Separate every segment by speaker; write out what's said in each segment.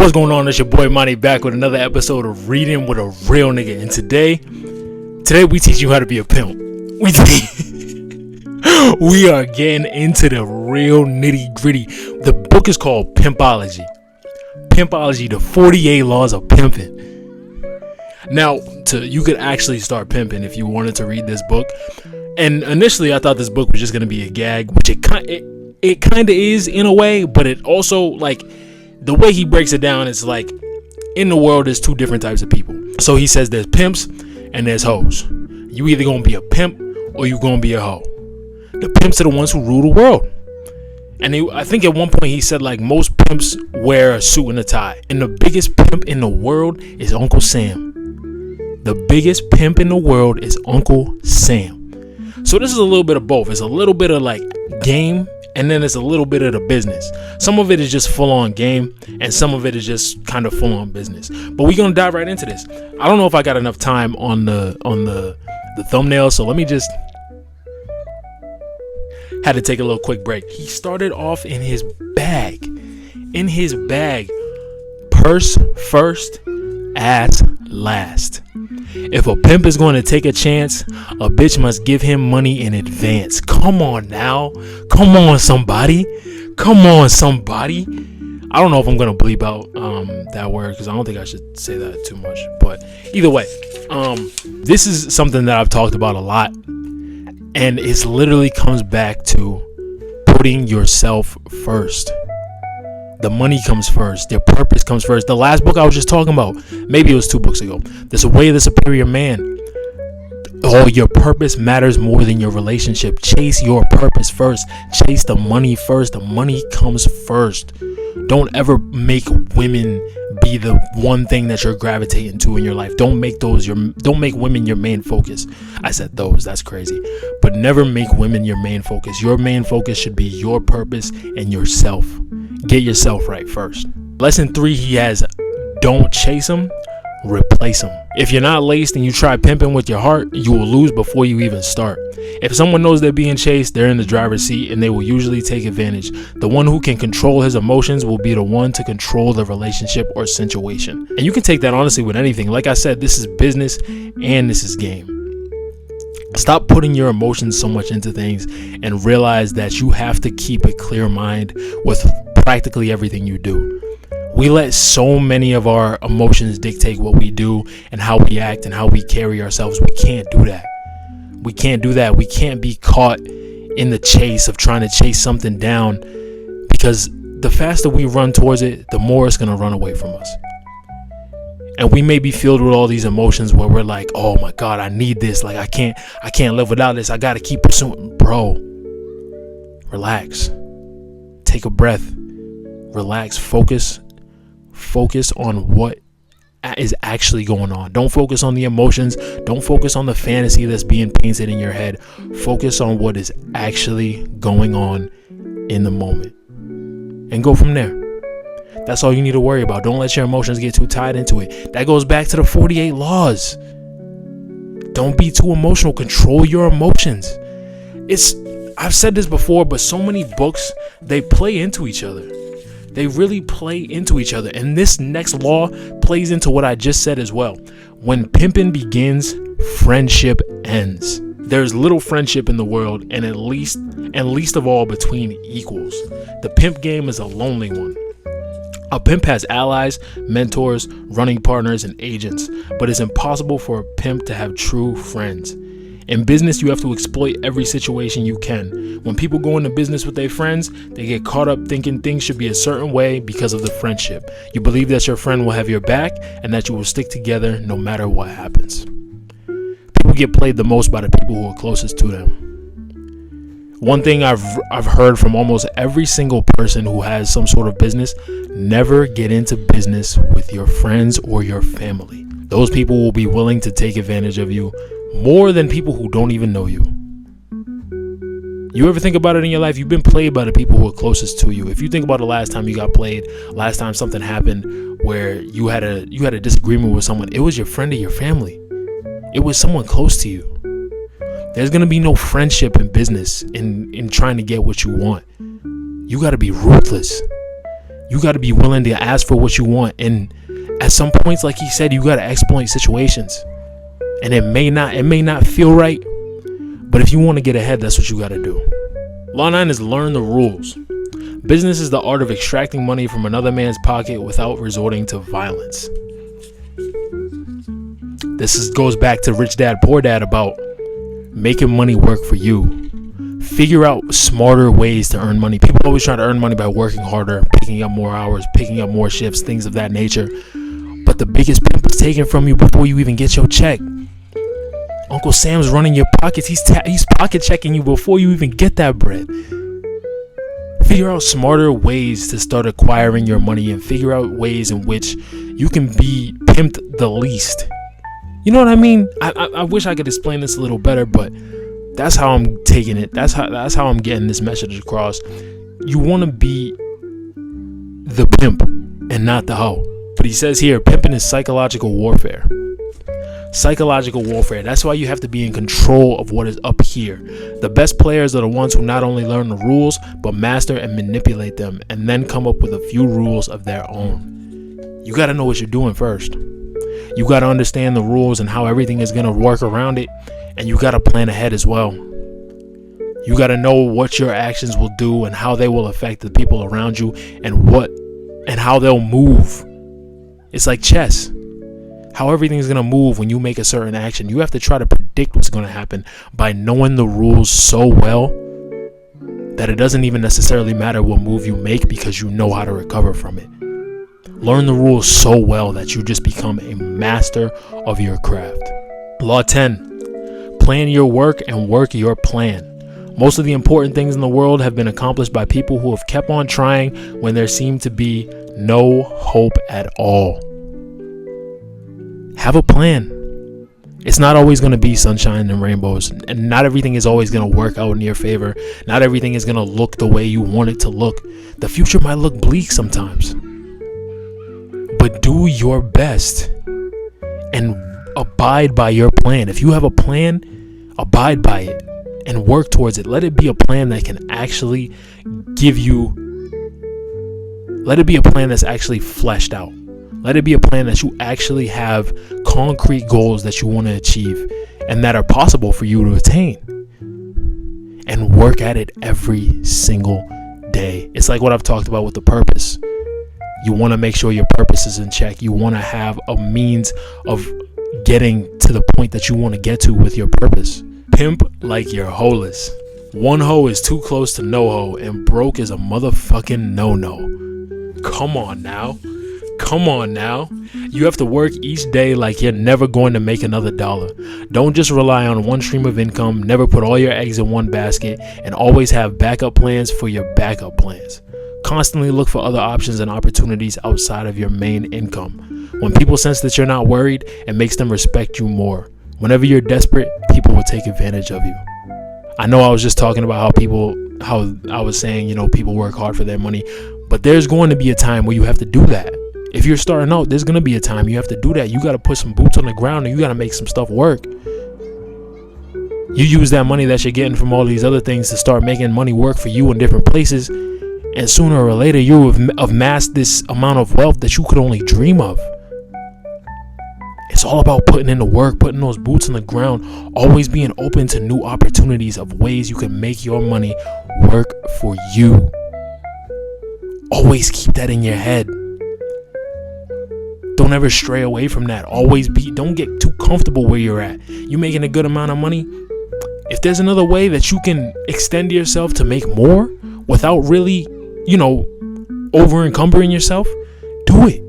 Speaker 1: What's going on? It's your boy Monty back with another episode of Reading with a Real Nigga. And today we teach you how to be a pimp. We are getting into the real nitty gritty. The book is called Pimpology. Pimpology, the 48 Laws of Pimpin'. Now, you could actually start pimping if you wanted to read this book. And initially, I thought this book was just going to be a gag, which it kind of is in a way, but it also, like, the way he breaks it down is like, in the world, there's two different types of people. So he says there's pimps and there's hoes. You either going to be a pimp or you going to be a hoe. The pimps are the ones who rule the world. And I think at one point he said, like, most pimps wear a suit and a tie. And the biggest pimp in the world is Uncle Sam. The biggest pimp in the world is Uncle Sam. So this is a little bit of both. It's a little bit of like game, and then it's a little bit of the business. Some of it is just full on game, and some of it is just kind of full on business. But we're gonna dive right into this. I don't know if I got enough time on the thumbnail, so let me just had to take a little quick break. He started off in his bag. Purse first, ass last. If a pimp is going to take a chance, a bitch must give him money in advance. Come on now. Come on, somebody. I don't know if I'm going to bleep out that word because I don't think I should say that too much. But either way, this is something that I've talked about a lot. And it literally comes back to putting yourself first. The money comes first. Your purpose comes first. The last book I was just talking about, maybe it was 2 books ago. There's a Way of the Superior Man. Oh, your purpose matters more than your relationship. Chase your purpose first. Chase the money first. The money comes first. Don't ever make women be the one thing that you're gravitating to in your life. Don't make women your main focus. I said those, that's crazy. But never make women your main focus. Your main focus should be your purpose and yourself. Get yourself right first. Lesson 3 he has, don't chase them, replace them. If you're not laced and you try pimping with your heart, you will lose before you even start. If someone knows they're being chased, they're in the driver's seat and they will usually take advantage. The one who can control his emotions will be the one to control the relationship or situation. And you can take that honestly with anything. Like I said, this is business and this is game. Stop putting your emotions so much into things and realize that you have to keep a clear mind with practically everything you do. We let so many of our emotions dictate what we do and how we act and how we carry ourselves. We can't do that. We can't be caught in the chase of trying to chase something down, because the faster we run towards it, the more it's going to run away from us. And we may be filled with all these emotions where we're like, oh my God, I need this. Like, I can't live without this. I got to keep pursuing. Bro, relax. Take a breath. Relax. Focus on what is actually going on. Don't focus on the emotions. Don't focus on the fantasy that's being painted in your head. Focus on what is actually going on in the moment and go from there. That's all you need to worry about. Don't let your emotions get too tied into it. That goes back to the 48 laws. Don't be too emotional. Control your emotions. I've said this before, but so many books, they play into each other. They really play into each other. And this next law plays into what I just said as well. When pimping begins, friendship ends. There's little friendship in the world, and least of all between equals. The pimp game is a lonely one. A pimp has allies, mentors, running partners, and agents, but it's impossible for a pimp to have true friends. In business, you have to exploit every situation you can. When people go into business with their friends, they get caught up thinking things should be a certain way because of the friendship. You believe that your friend will have your back and that you will stick together no matter what happens. People get played the most by the people who are closest to them. One thing I've heard from almost every single person who has some sort of business: never get into business with your friends or your family. Those people will be willing to take advantage of you more than people who don't even know you. You ever think about it in your life? You've been played by the people who are closest to you. If you think about the last time you got played, last time something happened where you had a disagreement with someone, it was your friend or your family. It was someone close to you. There's going to be no friendship in business in trying to get what you want. You got to be ruthless. You got to be willing to ask for what you want. And at some points, like he said, you got to exploit situations. And it may not feel right, but if you want to get ahead, that's what you got to do. Law 9 is learn the rules. Business is the art of extracting money from another man's pocket without resorting to violence. This goes back to Rich Dad Poor Dad about making money work for you. Figure out smarter ways to earn money. People always try to earn money by working harder, picking up more hours, picking up more shifts, things of that nature. But the biggest pimp is taken from you before you even get your check. Uncle Sam's running your pockets. He's pocket checking you before you even get that bread. Figure out smarter ways to start acquiring your money, and figure out ways in which you can be pimped the least. You know what I mean? I wish I could explain this a little better, but that's how I'm taking it. That's how I'm getting this message across. You want to be the pimp and not the hoe. But he says here, pimping is psychological warfare. Psychological warfare. That's why you have to be in control of what is up here. The best players are the ones who not only learn the rules, but master and manipulate them, and then come up with a few rules of their own. You got to know what you're doing first. You got to understand the rules and how everything is going to work around it. And you got to plan ahead as well. You got to know what your actions will do and how they will affect the people around you, and how they'll move. It's like chess. How everything's going to move when you make a certain action. You have to try to predict what's going to happen by knowing the rules so well that it doesn't even necessarily matter what move you make, because you know how to recover from it. Learn the rules so well that you just become a master of your craft. Law 10. Plan your work and work your plan. Most of the important things in the world have been accomplished by people who have kept on trying when there seemed to be no hope at all. Have a plan. It's not always going to be sunshine and rainbows, and not everything is always going to work out in your favor. Not everything is going to look the way you want it to look. The future might look bleak sometimes, but do your best and abide by your plan. If you have a plan, abide by it and work towards it. Let it be a plan that can actually let it be a plan that's actually fleshed out. Let it be a plan that you actually have concrete goals that you want to achieve and that are possible for you to attain. And work at it every single day. It's like what I've talked about with the purpose. You want to make sure your purpose is in check. You want to have a means of getting to the point that you want to get to with your purpose. Pimp like you're holeless. One hoe is too close to no hoe, and broke is a motherfucking no-no. Come on now. You have to work each day like you're never going to make another dollar. Don't just rely on one stream of income. Never put all your eggs in one basket, and always have backup plans for your backup plans. Constantly look for other options and opportunities outside of your main income. When people sense that you're not worried, it makes them respect you more. Whenever you're desperate, people will take advantage of you. I know I was just talking about how I was saying, people work hard for their money, but there's going to be a time where you have to do that. If you're starting out, there's going to be a time you have to do that. You got to put some boots on the ground, and you got to make some stuff work. You use that money that you're getting from all these other things to start making money work for you in different places. And sooner or later, you have amassed this amount of wealth that you could only dream of. It's all about putting in the work, putting those boots on the ground, always being open to new opportunities of ways you can make your money work for you. Always keep that in your head. Don't ever stray away from that. Don't get too comfortable where you're at. You're making a good amount of money. If there's another way that you can extend yourself to make more without really, over encumbering yourself, do it.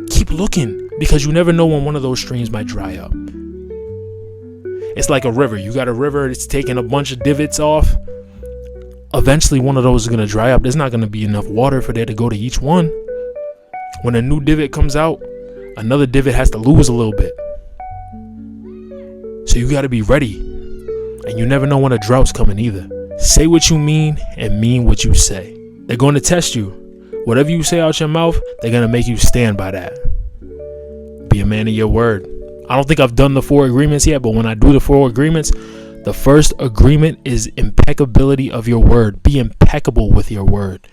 Speaker 1: Keep looking, because you never know when one of those streams might dry up. It's like a river. You got a river, it's taking a bunch of divots off. Eventually one of those is going to dry up. There's not going to be enough water for there to go to each one. When a new divot comes out, another divot has to lose a little bit. So you got to be ready. And you never know when a drought's coming either. Say what you mean and mean what you say. They're going to test you. Whatever you say out your mouth, they're going to make you stand by that. Be a man of your word. I don't think I've done the 4 agreements yet, but when I do the 4 agreements, the first agreement is impeccability of your word. Be impeccable with your word.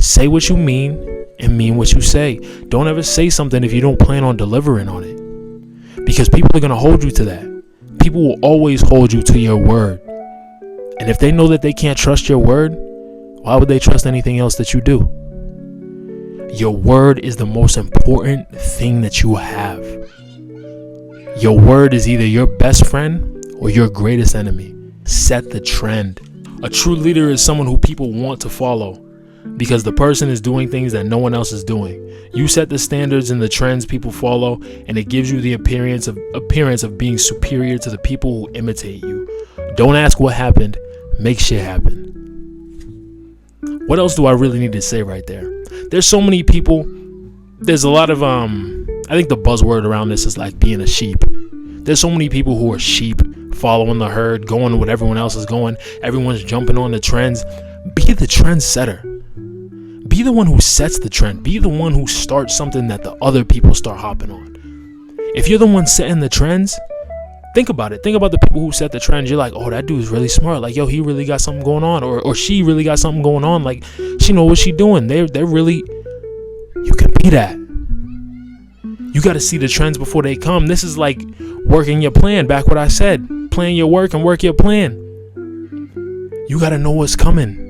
Speaker 1: Say what you mean and mean what you say. Don't ever say something if you don't plan on delivering on it, because people are going to hold you to that. People will always hold you to your word. And if they know that they can't trust your word, why would they trust anything else that you do? Your word is the most important thing that you have. Your word is either your best friend or your greatest enemy. Set the trend. A true leader is someone who people want to follow, because the person is doing things that no one else is doing. You set the standards and the trends people follow, and it gives you the appearance of being superior to the people who imitate you. Don't ask what happened. Make shit happen. What else do I really need to say right there? There's so many people. There's a lot of I think the buzzword around this is like being a sheep. There's so many people who are sheep, following the herd, going what everyone else is going. Everyone's jumping on the trends. Be the trendsetter. Be the one who sets the trend. Be the one who starts something that the other people start hopping on. If you're the one setting the trends, think about it. Think about the people who set the trends. You're like, oh, that dude's really smart. Like, yo, he really got something going on. Or she really got something going on. Like, she know what she doing. They're really, you can be that. You got to see the trends before they come. This is like working your plan. Back what I said. Plan your work and work your plan. You got to know what's coming.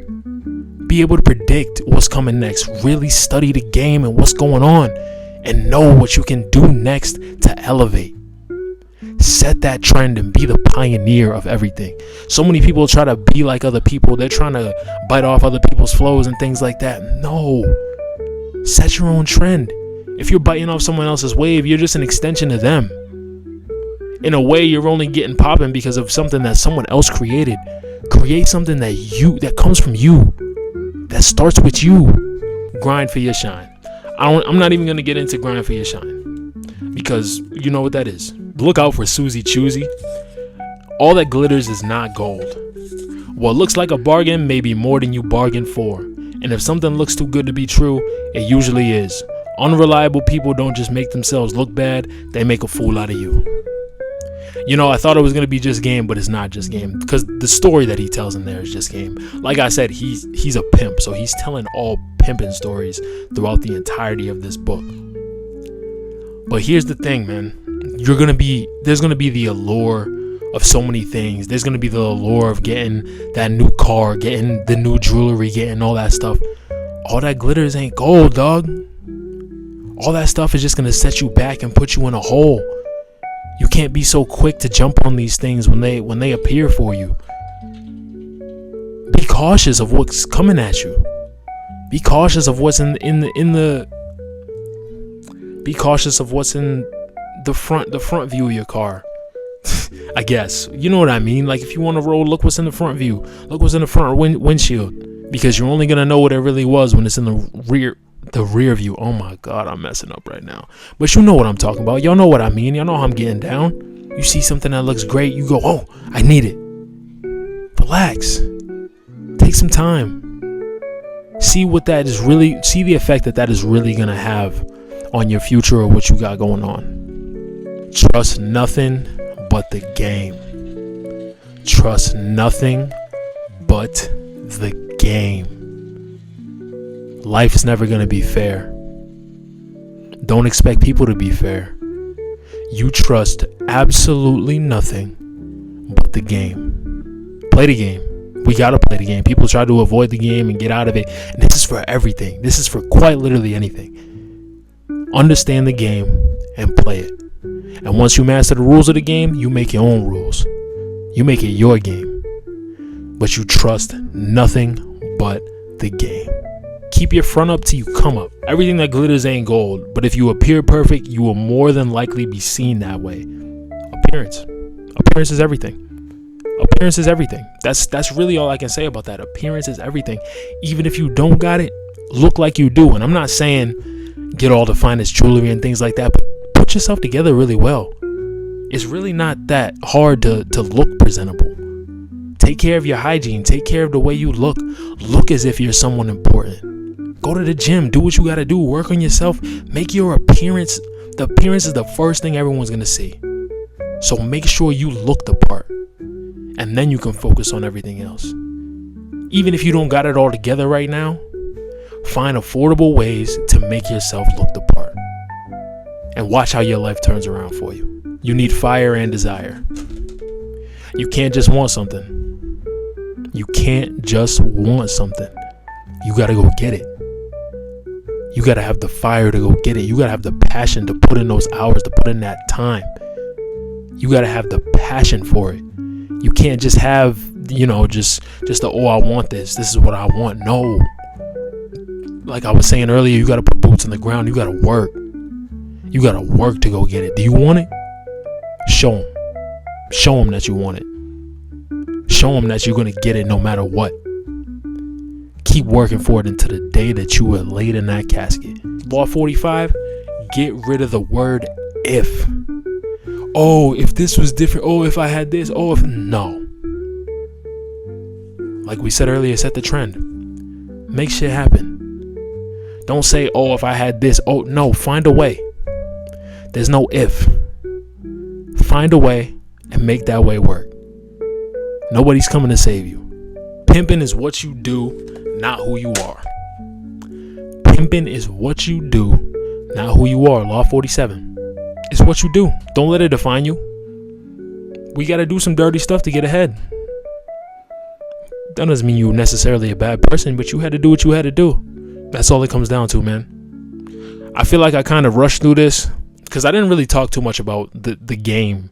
Speaker 1: Be able to predict what's coming next. Really study the game and what's going on, and know what you can do next to elevate. Set that trend and be the pioneer of everything. So many people try to be like other people. They're trying to bite off other people's flows and things like that. No. Set your own trend. If you're biting off someone else's wave, you're just an extension of them. In a way, you're only getting popping because of something that someone else created. Create something that comes from you, that starts with you. Grind for your shine. I'm not even going to get into grind for your shine, because you know what that is. Look out for Susie Choosy. All that glitters is not gold. What looks like a bargain may be more than you bargained for. And if something looks too good to be true, it usually is. Unreliable people don't just make themselves look bad, they make a fool out of you. You know, I thought it was going to be just game, but it's not just game, because the story that he tells in there is just game. Like I said, he's a pimp, so he's telling all pimping stories throughout the entirety of this book. But here's the thing, man. There's going to be the allure of so many things. There's going to be the allure of getting that new car, getting the new jewelry, getting all that stuff. All that glitters ain't gold, dog. All that stuff is just going to set you back and put you in a hole. You can't be so quick to jump on these things when they appear for you. Be cautious of what's coming at you. Be cautious of what's Be cautious of what's in the front view of your car. I guess. You know what I mean? Like, if you want to roll, look what's in the front view. Look what's in the front windshield. Because you're only going to know what it really was when it's in the rear view. Oh my God, I'm messing up right now. But you know what I'm talking about. Y'all know what I mean. Y'all know how I'm getting down. You see something that looks great, you go, oh, I need it. Relax. Take some time. See the effect that is really going to have on your future or what you got going on. Trust nothing but the game. Trust nothing but the game. Life is never going to be fair. Don't expect people to be fair. You trust absolutely nothing but the game. Play the game. We got to play the game. People try to avoid the game and get out of it. And this is for everything. This is for quite literally anything. Understand the game and play it. And once you master the rules of the game, you make your own rules. You make it your game. But you trust nothing but the game. Keep your front up till you come up. Everything that glitters ain't gold. But if you appear perfect, you will more than likely be seen that way. Appearance. Appearance is everything. Appearance is everything. That's really all I can say about that. Appearance is everything. Even if you don't got it, look like you do. And I'm not saying get all the finest jewelry and things like that, but put yourself together really well. It's really not that hard to look presentable. Take care of your hygiene. Take care of the way you look. Look as if you're someone important. Go to the gym. Do what you got to do. Work on yourself. Make your appearance. The appearance is the first thing everyone's going to see. So make sure you look the part. And then you can focus on everything else. Even if you don't got it all together right now, Find affordable ways to make yourself look the part. And watch how your life turns around for you. You need fire and desire. You can't just want something. You can't just want something. You gotta go get it. You gotta have the fire to go get it. You gotta have the passion to put in those hours, to put in that time. You gotta have the passion for it. You can't just have, just the, oh, I want this. This is what I want. No. Like I was saying earlier, you gotta put boots on the ground. You gotta work. You gotta work to go get it. Do you want it? Show them. Show them that you want it. Show them that you're gonna get it no matter what. Keep working for it until the day that you are laid in that casket. Law 45, get rid of the word if. Oh, if this was different. Oh, if I had this. Oh, if no. Like we said earlier, set the trend. Make shit happen. Don't say, oh, if I had this. Oh, no, find a way. There's no if. Find a way and make that way work. Nobody's coming to save you. Pimping is what you do, not who you are. Pimping is what you do, not who you are. Law 47. It's what you do. Don't let it define you. We got to do some dirty stuff to get ahead. That doesn't mean you're necessarily a bad person, but you had to do what you had to do. That's all it comes down to, man. I feel like I kind of rushed through this because I didn't really talk too much about the game,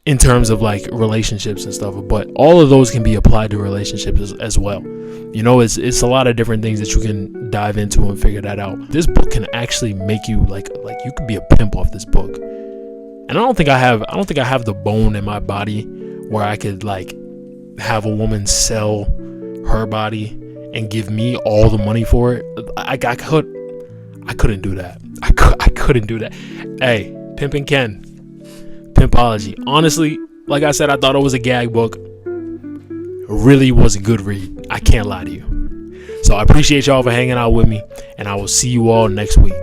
Speaker 1: in terms of like relationships and stuff. But all of those can be applied to relationships as well. It's a lot of different things that you can dive into and figure that out. This book can actually make you like you could be a pimp off this book. And I don't think I have the bone in my body where I could like have a woman sell her body and give me all the money for it. I couldn't do that. I couldn't do that. Hey, Pimpin' Ken. Pimpology. Honestly, like I said, I thought it was a gag book. Really was a good read. I can't lie to you. So I appreciate y'all for hanging out with me, and I will see you all next week.